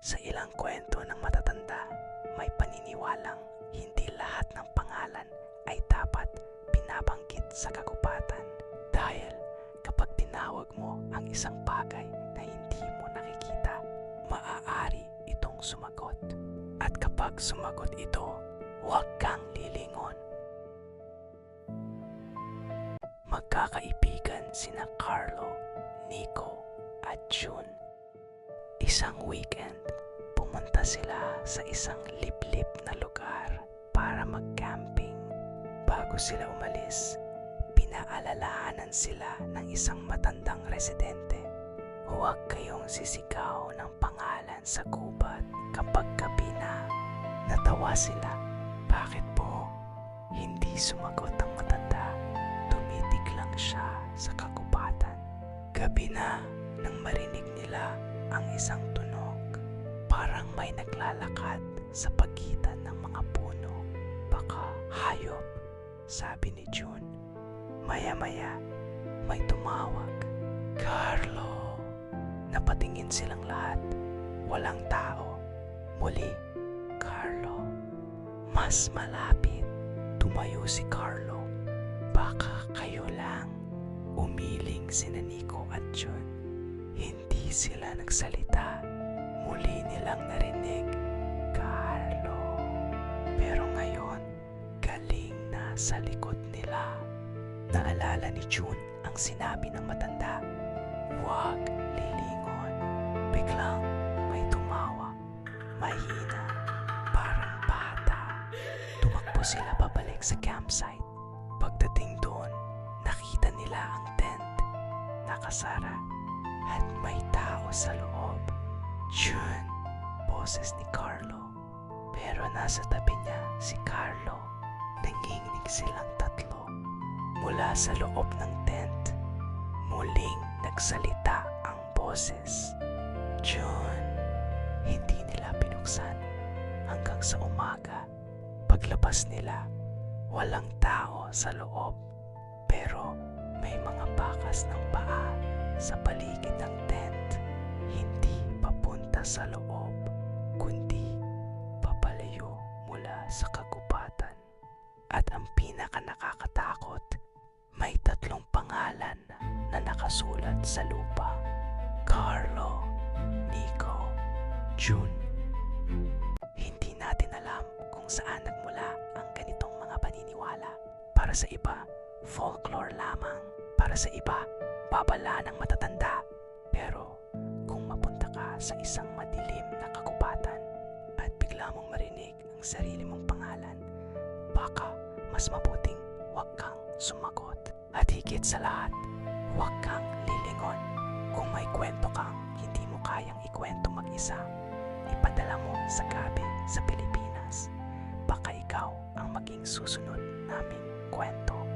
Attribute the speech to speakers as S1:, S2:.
S1: Sa ilang kwento ng matatanda, may paniniwalang hindi lahat ng pangalan ay dapat binabanggit sa kagubatan. Dahil kapag tinawag mo ang isang bagay na hindi mo nakikita, maaari itong sumagot. At kapag sumagot ito, huwag kang lilingon. Magkakaibigan sina Carlo, Nico at June. Isang weekend, pumunta sila sa isang liblib na lugar para mag-camping. Bago sila umalis, pinaalalahanan sila ng isang matandang residente. Huwag kayong sisigaw ng pangalan sa gubat kapag gabi na. Natawa sila. Bakit po? Hindi sumagot ang matanda. Tumitig lang siya sa kagubatan. Gabi na nang marinig nila ang isang tunog. Parang may naglalakad sa pagitan ng mga puno. Baka hayop, sabi ni June. Maya-maya, may tumawag. Carlo! Napatingin silang lahat. Walang tao. Muli, Carlo. Mas malapit. Tumayo si Carlo. Baka kayo lang. Umiling sina Nico at June. Hindi sila nagsalita. Muli nilang narinig, Carlo. Pero ngayon, galing na sa likod nila. Naalala ni June ang sinabi ng matanda. Huwag lilingon. Biglang may tumawa. Mahina, parang bata. Tumakbo sila pabalik sa campsite. Pagdating doon, nakita nila ang tent. Nakasara at may tao sa loob. June, boses ni Carlo. Pero nasa tabi niya si Carlo. Nanginginig silang tatlo. Mula sa loob ng tent, muling nagsalita ang boses. June, hindi nila binuksan hanggang sa umaga. Paglabas nila, walang tao sa loob. Pero may mga bakas ng paa sa paligid ng tent. Hindi papunta sa loob, kundi papalayo mula sa kagubatan. At ang pinaka nakakatakot, may 3 pangalan na nakasulat sa lupa. Carlo, Nico, June. Hindi natin alam kung saan nagmula ang ganitong mga paniniwala. Para sa iba, folklore lamang. Para sa iba, babala ng matatanda. Pero kung mapunta ka sa isang madilim na kagubatan at bigla mong marinig ang sarili mong pangalan, baka mas mabuting huwag kang sumagot. At higit sa lahat, huwag kang lilingon. Kung may kwento kang hindi mo kayang ikwento mag-isa, ipadala mo sa gabi sa Pilipinas. Baka ikaw ang maging susunod naming kwento.